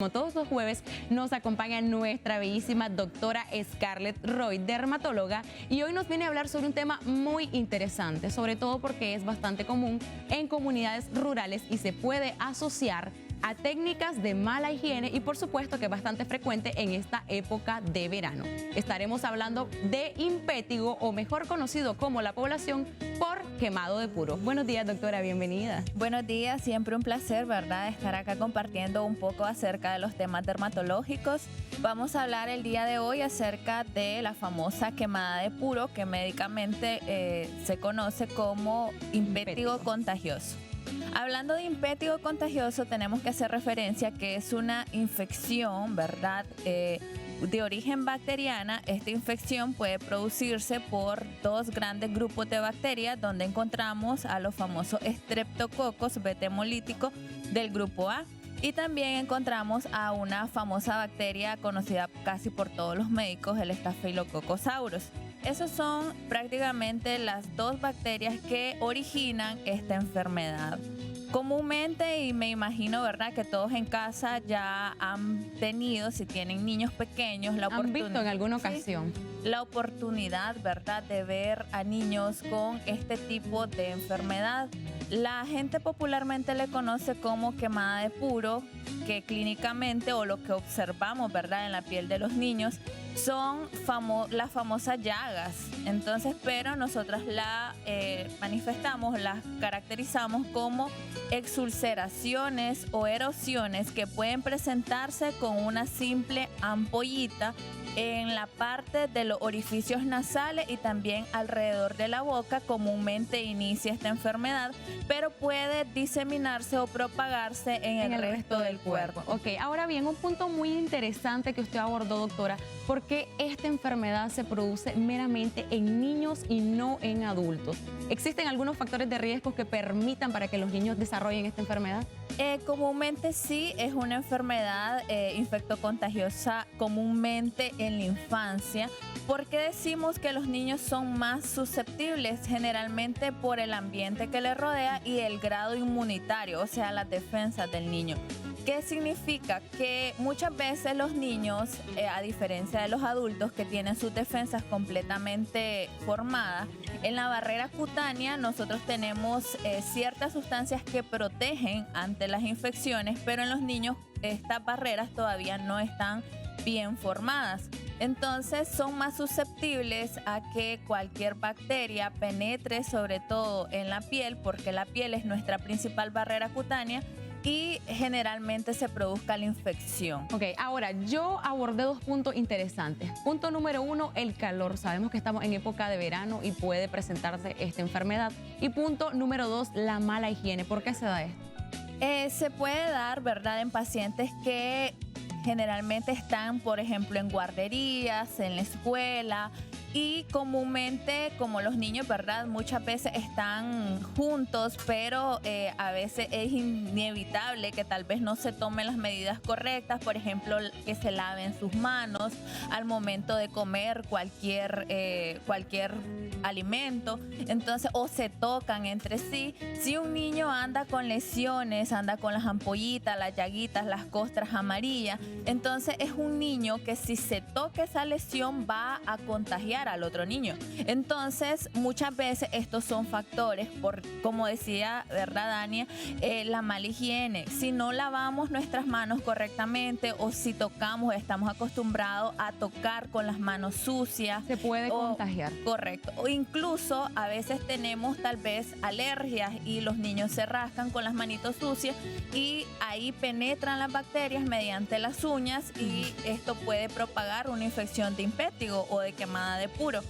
Como todos los jueves, nos acompaña nuestra bellísima doctora Scarlett Roy, dermatóloga, y hoy nos viene a hablar sobre un tema muy interesante, sobre todo porque es bastante común en comunidades rurales y se puede asociar a técnicas de mala higiene y por supuesto que es bastante frecuente en esta época de verano. Estaremos hablando de impétigo, o mejor conocido como la población por quemado de puro. Buenos días, doctora, bienvenida. Buenos días, siempre un placer, ¿verdad?, estar acá compartiendo un poco acerca de los temas dermatológicos. Vamos a hablar el día de hoy acerca de la famosa quemada de puro, que médicamente se conoce como impétigo contagioso. Hablando de impétigo contagioso, tenemos que hacer referencia que es una infección, ¿verdad?, de origen bacteriana. Esta infección puede producirse por dos grandes grupos de bacterias, donde encontramos a los famosos estreptococos beta-hemolíticos del grupo A, y también encontramos a una famosa bacteria conocida casi por todos los médicos, el Staphylococcus aureus. Esas son prácticamente las dos bacterias que originan esta enfermedad. Comúnmente, y me imagino, ¿verdad?, que todos en casa ya han tenido, si tienen niños pequeños, ¿Han visto en alguna ocasión? Sí, la oportunidad, ¿verdad?, de ver a niños con este tipo de enfermedad. La gente popularmente le conoce como quemada de puro, que clínicamente, o lo que observamos, ¿verdad?, en la piel de los niños, son las famosas llagas. Entonces, pero nosotras la manifestamos, las caracterizamos como exulceraciones o erosiones que pueden presentarse con una simple ampollita en la parte de los orificios nasales y también alrededor de la boca. Comúnmente inicia esta enfermedad, pero puede diseminarse o propagarse en el resto del cuerpo. Ok, ahora bien, un punto muy interesante que usted abordó, doctora: ¿por qué esta enfermedad se produce meramente en niños y no en adultos? ¿Existen algunos factores de riesgo que permitan para que los niños desarrollen esta enfermedad? Comúnmente sí, es una enfermedad infectocontagiosa comúnmente en la infancia. ¿Por qué decimos que los niños son más susceptibles? Generalmente por el ambiente que les rodea y el grado inmunitario, o sea, las defensas del niño. ¿Qué significa? Que muchas veces los niños, a diferencia de los adultos que tienen sus defensas completamente formadas, en la barrera cutánea nosotros tenemos ciertas sustancias que protegen ante las infecciones, pero en los niños estas barreras todavía no están bien formadas. Entonces son más susceptibles a que cualquier bacteria penetre, sobre todo en la piel, porque la piel es nuestra principal barrera cutánea, y generalmente se produzca la infección. Ok, ahora yo abordé dos puntos interesantes. Punto número uno, el calor. Sabemos que estamos en época de verano y puede presentarse esta enfermedad. Y punto número dos, la mala higiene. ¿Por qué se da esto? Se puede dar, ¿verdad?, en pacientes que generalmente están, por ejemplo, en guarderías, en la escuela. Y comúnmente, como los niños, ¿verdad?, muchas veces están juntos, pero a veces es inevitable que tal vez no se tomen las medidas correctas. Por ejemplo, que se laven sus manos al momento de comer cualquier alimento. Entonces, o se tocan entre sí. Si un niño anda con lesiones, anda con las ampollitas, las llaguitas, las costras amarillas, entonces es un niño que, si se toca esa lesión, va a contagiar al otro niño. Entonces, muchas veces estos son factores por, como decía, ¿verdad, Dania?, la mala higiene. Si no lavamos nuestras manos correctamente, o si tocamos, estamos acostumbrados a tocar con las manos sucias, Se puede contagiar. Correcto. O incluso a veces tenemos tal vez alergias y los niños se rascan con las manitos sucias y ahí penetran las bacterias mediante las uñas, y esto puede propagar una infección de impétigo o de quemada de puro.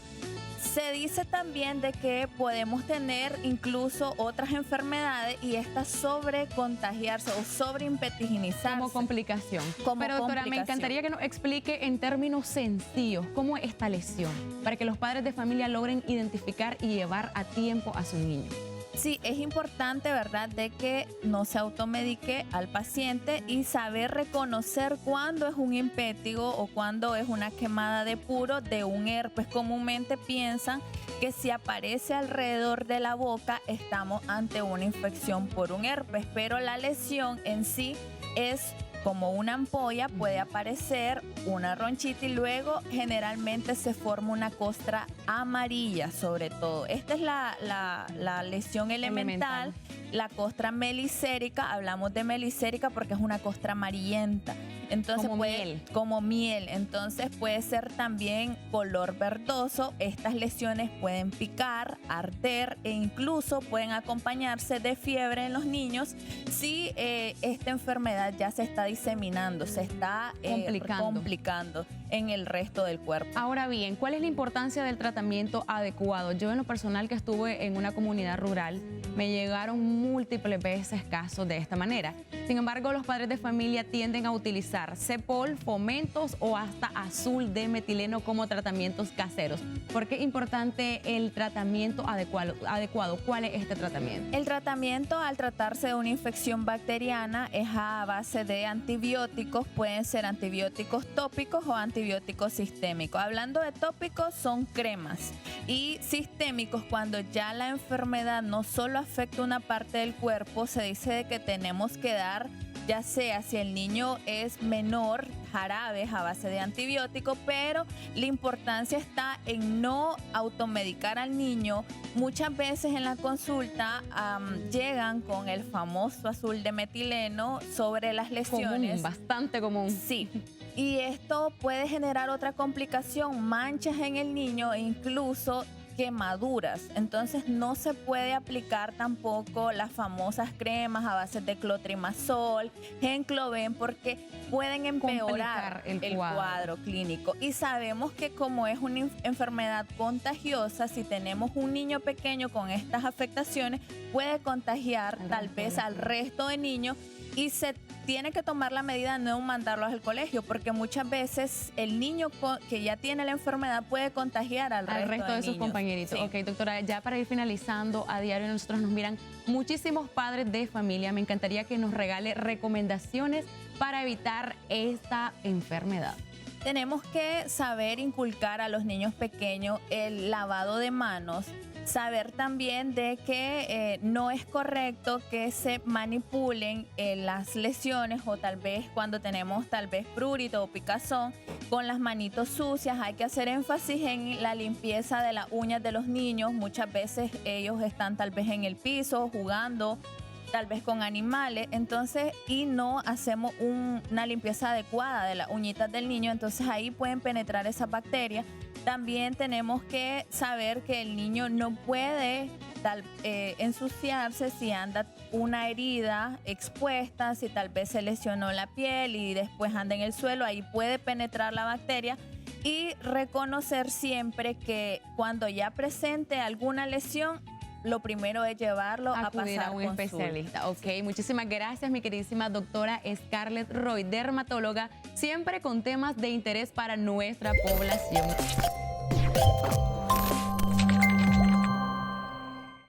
Se dice también de que podemos tener incluso otras enfermedades y estas sobrecontagiarse o sobreimpetiginizarse. Como complicación. Pero doctora, complicación. me encantaría que nos explique en términos sencillos cómo es esta lesión, para que los padres de familia logren identificar y llevar a tiempo a su niño. Sí, es importante, ¿verdad?, de que no se automedique al paciente y saber reconocer cuándo es un impétigo o cuándo es una quemada de puro de un herpes. Comúnmente piensan que si aparece alrededor de la boca estamos ante una infección por un herpes, pero la lesión en sí es como una ampolla, puede aparecer una ronchita y luego generalmente se forma una costra amarilla sobre todo. Esta es la lesión elemental. La costra melicérica, hablamos de melicérica porque es una costra amarillenta. Entonces como miel. Entonces puede ser también color verdoso. Estas lesiones pueden picar, arder e incluso pueden acompañarse de fiebre en los niños si esta enfermedad ya se está diseminando, se está complicando en el resto del cuerpo. Ahora bien, ¿cuál es la importancia del tratamiento adecuado? Yo en lo personal que estuve en una comunidad rural, me llegaron múltiples veces casos de esta manera. Sin embargo, los padres de familia tienden a utilizar Cepol, fomentos o hasta azul de metileno como tratamientos caseros. ¿Por qué es importante el tratamiento adecuado? ¿Cuál es este tratamiento? El tratamiento, al tratarse de una infección bacteriana, es a base de antibióticos. Pueden ser antibióticos tópicos o antibióticos sistémicos. Hablando de tópicos, son cremas, y sistémicos cuando ya la enfermedad no solo afecta una parte del cuerpo. Se dice de que tenemos que dar, ya sea si el niño es menor, jarabes a base de antibiótico, pero la importancia está en no automedicar al niño. Muchas veces en la consulta llegan con el famoso azul de metileno sobre las lesiones. Bastante común. Sí. Y esto puede generar otra complicación, manchas en el niño e incluso quemaduras. Entonces no se puede aplicar tampoco las famosas cremas a base de clotrimazol, Gencloben, porque pueden empeorar el cuadro clínico. Y sabemos que como es una enfermedad contagiosa, si tenemos un niño pequeño con estas afectaciones, puede contagiar tal vez al resto de niños, y se tiene que tomar la medida de no mandarlos al colegio, porque muchas veces el niño que ya tiene la enfermedad puede contagiar al resto de sus compañeritos. Sí. Ok, doctora, ya para ir finalizando, a diario nosotros nos miran muchísimos padres de familia. Me encantaría que nos regale recomendaciones para evitar esta enfermedad. Tenemos que saber inculcar a los niños pequeños el lavado de manos. Saber también de que no es correcto que se manipulen las lesiones, o tal vez cuando tenemos prurito o picazón con las manitos sucias. Hay que hacer énfasis en la limpieza de las uñas de los niños. Muchas veces ellos están tal vez en el piso jugando, tal vez con animales, entonces, y no hacemos una limpieza adecuada de las uñitas del niño, entonces ahí pueden penetrar esas bacterias. También tenemos que saber que el niño no puede ensuciarse si anda una herida expuesta, si tal vez se lesionó la piel y después anda en el suelo, ahí puede penetrar la bacteria. Y reconocer siempre que cuando ya presente alguna lesión, lo primero es llevarlo a pasar a un especialista. Ok, muchísimas gracias, mi queridísima doctora Scarlett Roy, dermatóloga, siempre con temas de interés para nuestra población.